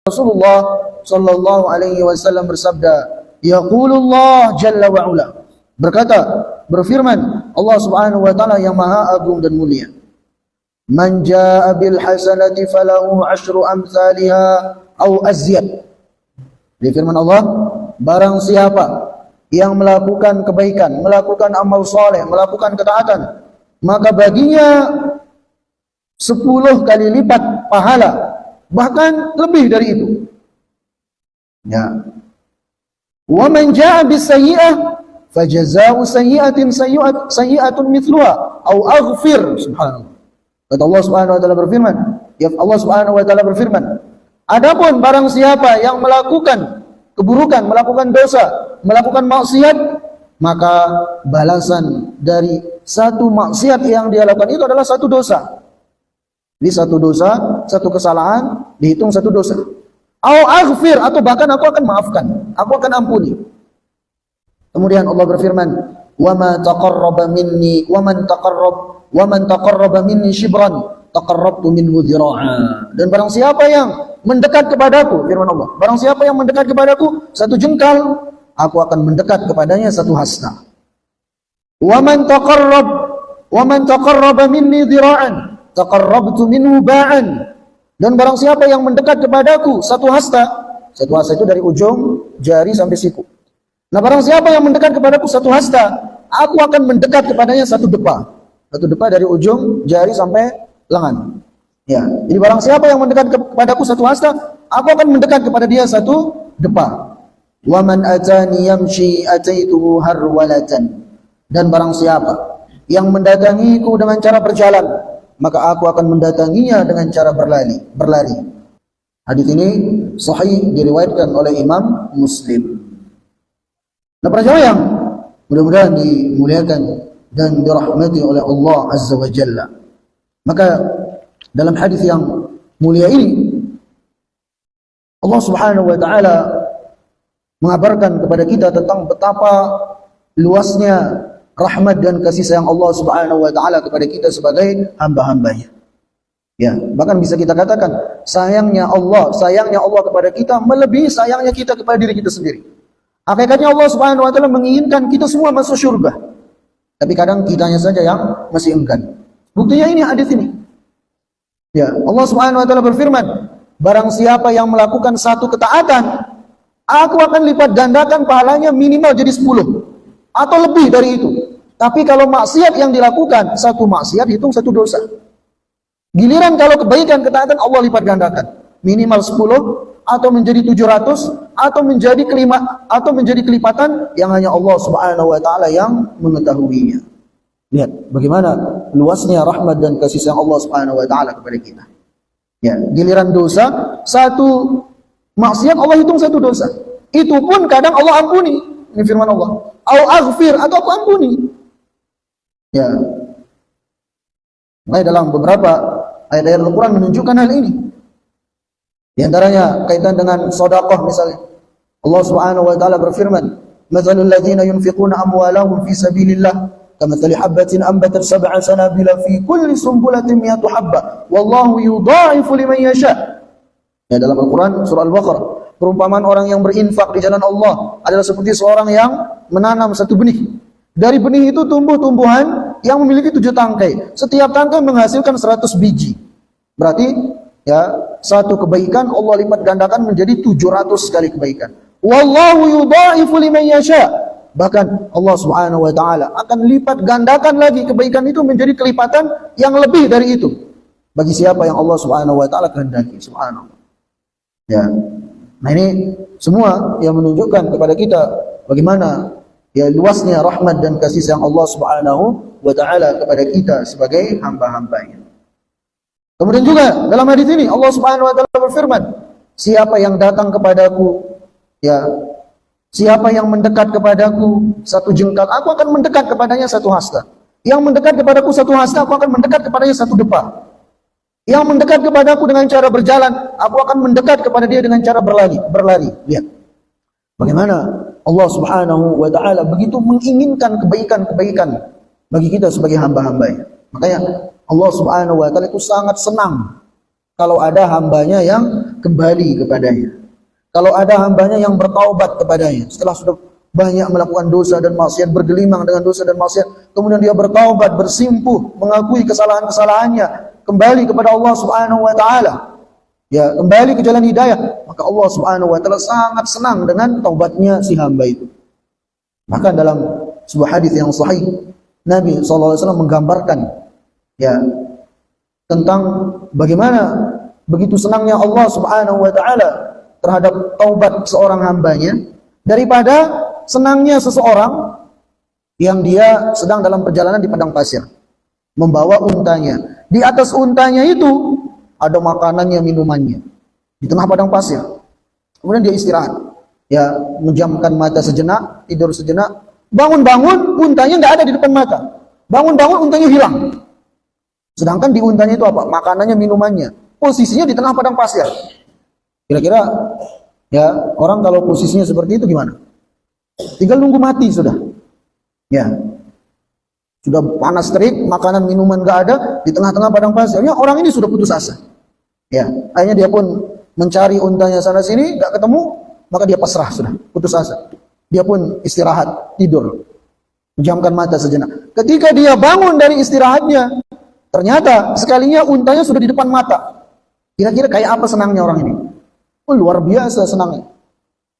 Rasulullah sallallahu alaihi wasallam bersabda, yaqulullah jalla wa ula, berfirman Allah Subhanahu wa taala yang maha agung dan mulia, man jaa bil hasanati falahu asyru amsalha au azyad. Di firman Allah, barang siapa yang melakukan kebaikan, melakukan amal soleh, melakukan ketaatan, maka baginya 10 kali lipat pahala, bahkan lebih dari itu. Ya. Wa man jaa bis sayyi'ah fajazaa'u sayyi'atin sayyi'atun mithluha au aghfir. Subhanallah. Kata Allah Subhanahu wa taala berfirman, ya Allah Subhanahu wa taala berfirman, adapun barang siapa yang melakukan keburukan, melakukan dosa, melakukan maksiat, maka balasan dari satu maksiat yang dia lakukan itu adalah satu dosa. Jadi satu dosa, satu kesalahan dihitung satu dosa. Au aghfir, atau bahkan aku akan maafkan, aku akan ampuni. Kemudian Allah berfirman, wa ma taqarraba minni wa man taqarraba minni shibran taqarrabtu minhu dhira'a. Dan barang siapa yang mendekat kepadaku, firman Allah, barang siapa yang mendekat kepadaku satu jengkal, aku akan mendekat kepadanya satu hasta. Wa man taqarraba minni dhira'an taqarrabtu minhu ba'an. Dan barang siapa yang mendekat kepadaku satu hasta itu dari ujung jari sampai siku. Nah, barang siapa yang mendekat kepadaku satu hasta, aku akan mendekat kepadanya satu depa dari ujung jari sampai lengan. Ya, jadi barang siapa yang mendekat kepadaku satu hasta, aku akan mendekat kepada dia satu depa. Wa man atani yamshi ataituhu harwalatan. Dan barang siapa yang mendatangiku dengan cara berjalan, maka aku akan mendatanginya dengan cara berlari. Hadis ini sahih, diriwayatkan oleh Imam Muslim. Nah, para jamaah yang mudah-mudahan dimuliakan dan dirahmati oleh Allah Azza wa Jalla, maka dalam hadis yang mulia ini Allah Subhanahu wa taala mengabarkan kepada kita tentang betapa luasnya rahmat dan kasih sayang Allah Subhanahu wa taala kepada kita sebagai hamba-hambanya. Ya, bahkan bisa kita katakan sayangnya Allah kepada kita melebihi sayangnya kita kepada diri kita sendiri. Hakikatnya Allah Subhanahu wa taala menginginkan kita semua masuk surga. Tapi kadang kitanya saja yang masih enggan. Buktinya ini hadis ini. Ya, Allah Subhanahu wa taala berfirman, barang siapa yang melakukan satu ketaatan, aku akan lipat gandakan pahalanya minimal jadi 10 atau lebih dari itu. Tapi kalau maksiat yang dilakukan, satu maksiat hitung satu dosa. Giliran kalau kebaikan, ketaatan, Allah lipat gandakan. Minimal 10 atau menjadi 700 atau menjadi kelipatan yang hanya Allah Subhanahu wa taala yang mengetahuinya. Lihat bagaimana luasnya rahmat dan kasih sayang Allah Subhanahu wa taala kepada kita. Ya, giliran dosa, satu maksiat Allah hitung satu dosa. Itu pun kadang Allah ampuni. Ini firman Allah. Au aghfir, atau aku ampuni. Ya. Nah, dalam beberapa ayat-ayat Al-Quran menunjukkan hal ini. Di antaranya kaitan dengan sedekah misalnya. Allah Subhanahu wa taala berfirman, "Matsalul ladzina yunfiquna amwalahum fi sabilillah kamatsali habatin anbatat sab'a sanabila fi kulli sumbulatin mi'atu habba wallahu yudha'ifu liman yasha." Ya, dalam Al-Quran surah Al-Baqarah, perumpamaan orang yang berinfak di jalan Allah adalah seperti seorang yang menanam satu benih. Dari benih itu tumbuh tumbuhan yang memiliki 7 tangkai. Setiap tangkai menghasilkan 100 biji. Berarti ya, satu kebaikan Allah lipat gandakan menjadi 700 kali kebaikan. Wallahu yudha'ifu liman yasha. Bahkan Allah Subhanahu wa taala akan lipat gandakan lagi kebaikan itu menjadi kelipatan yang lebih dari itu bagi siapa yang Allah Subhanahu wa taala kehendaki. Subhanallah. Ya. Nah, ini semua yang menunjukkan kepada kita bagaimana ya luasnya rahmat dan kasih sayang Allah Subhanahu wa taala kepada kita sebagai hamba-hambanya. Kemudian juga dalam hadis ini Allah Subhanahu wa taala berfirman, siapa yang datang kepadaku, ya, siapa yang mendekat kepadaku satu jengkal, aku akan mendekat kepadanya satu hasta. Yang mendekat kepadaku satu hasta, aku akan mendekat kepadanya satu depa. Yang mendekat kepadaku dengan cara berjalan, aku akan mendekat kepada dia dengan cara berlari. Lihat bagaimana Allah Subhanahu wa taala begitu menginginkan kebaikan-kebaikan bagi kita sebagai hamba-hambanya. Makanya Allah Subhanahu wa taala itu sangat senang kalau ada hambanya yang kembali kepadanya. Kalau ada hambanya yang bertaubat kepadanya setelah sudah banyak melakukan dosa dan maksiat, bergelimang dengan dosa dan maksiat, kemudian dia bertaubat, bersimpuh, mengakui kesalahan-kesalahannya, kembali kepada Allah Subhanahu wa taala, ya, kembali ke jalan hidayah, maka Allah Subhanahu wa taala sangat senang dengan taubatnya si hamba itu. Bahkan dalam sebuah hadis yang sahih, Nabi SAW menggambarkan, ya, tentang bagaimana begitu senangnya Allah Subhanahu wa taala terhadap taubat seorang hambanya daripada senangnya seseorang yang dia sedang dalam perjalanan di padang pasir membawa untanya. Di atas untanya itu ada makanannya, minumannya di tengah padang pasir. Kemudian dia istirahat, ya, menjamkan mata sejenak, tidur sejenak, bangun-bangun untanya nggak ada di depan mata, bangun-bangun untanya hilang. Sedangkan di untanya itu apa? Makanannya, minumannya, posisinya di tengah padang pasir. Kira-kira, ya, orang kalau posisinya seperti itu gimana? Tinggal nunggu mati sudah. Ya, sudah panas terik, makanan minuman nggak ada, di tengah-tengah padang pasir. Ya, orang ini sudah putus asa. Ya, akhirnya dia pun mencari untanya sana sini, nggak ketemu, maka dia pasrah sudah, putus asa. Dia pun istirahat, tidur, menjamkan mata sejenak. Ketika dia bangun dari istirahatnya, ternyata sekalinya untanya sudah di depan mata. Kira-kira kayak apa senangnya orang ini? Oh, luar biasa senangnya.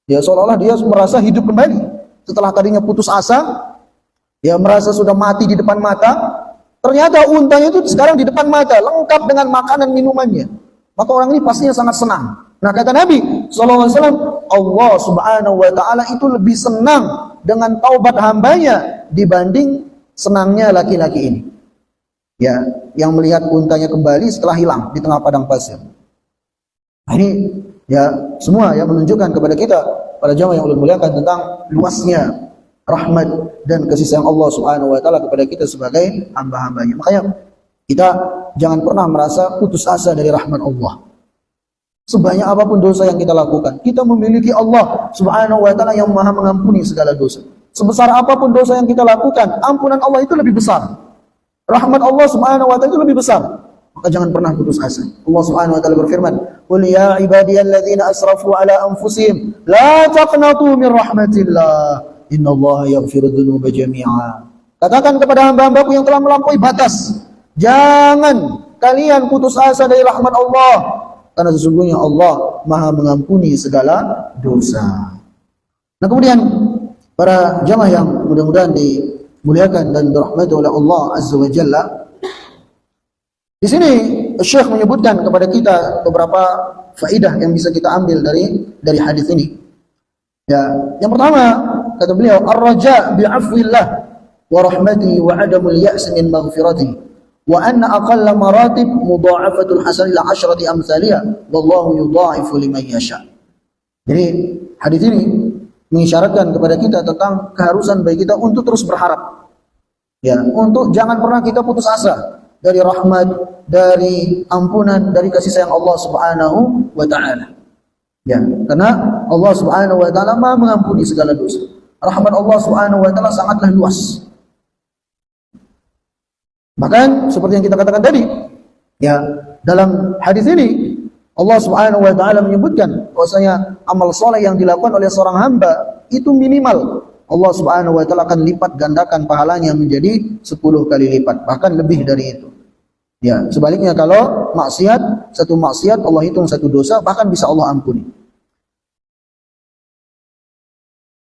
Ya, seolah-olah dia merasa hidup kembali. Setelah tadinya putus asa, ya, merasa sudah mati di depan mata, ternyata untanya itu sekarang di depan mata, lengkap dengan makanan minumannya. Maka orang ini pastinya sangat senang. Nah, kata Nabi SAW, Allah Subhanahu wa taala itu lebih senang dengan taubat hambanya dibanding senangnya laki-laki ini, ya, yang melihat untanya kembali setelah hilang di tengah padang pasir. Nah, ini, ya, semua yang menunjukkan kepada kita, para jamaah yang Allah muliakan, tentang luasnya rahmat dan kasih sayang Allah Subhanahu wa taala kepada kita sebagai hamba-hambanya. Makanya kita jangan pernah merasa putus asa dari rahmat Allah. Sebanyak apapun dosa yang kita lakukan, kita memiliki Allah Subhanahu wa taala yang Maha mengampuni segala dosa. Sebesar apapun dosa yang kita lakukan, ampunan Allah itu lebih besar. Rahmat Allah Subhanahu wa taala itu lebih besar. Maka jangan pernah putus asa. Allah Subhanahu wa taala berfirman, "Qul ya ibadiyalladzina asrafu ala anfusihim, la taqnatu min rahmatillah, innallaha yaghfiru dzunuba jami'a." Katakan kepada hamba-hambaku yang telah melampaui batas, jangan kalian putus asa dari rahmat Allah, karena sesungguhnya Allah Maha mengampuni segala dosa. Nah, kemudian para jamaah yang mudah-mudahan dimuliakan dan dirahmati oleh Allah Azza wa Jalla, di sini Syekh menyebutkan kepada kita beberapa faidah yang bisa kita ambil dari hadis ini. Ya, yang pertama kata beliau, ar-raja bi'afwillah wa rahmatihi wa adamul ya's min maghfiratihi wa anna aqalla maratib mudha'afatul hasan ila 'ashrati amsalha wallahu yudha'ifu liman yasha. Jadi hadis ini mengisyaratkan kepada kita tentang keharusan bagi kita untuk terus berharap. Ya, untuk jangan pernah kita putus asa dari rahmat, dari ampunan, dari kasih sayang Allah Subhanahu wa taala. Ya, karena Allah Subhanahu wa taala Maha mengampuni segala dosa. Rahmat Allah Subhanahu wa taala sangatlah luas. Bahkan seperti yang kita katakan tadi, ya, dalam hadis ini Allah Subhanahu wa taala menyebutkan bahwasanya amal soleh yang dilakukan oleh seorang hamba itu minimal Allah Subhanahu wa taala akan lipat gandakan pahalanya menjadi 10 kali lipat, bahkan lebih dari itu. Ya, sebaliknya kalau maksiat, satu maksiat Allah hitung satu dosa, bahkan bisa Allah ampuni.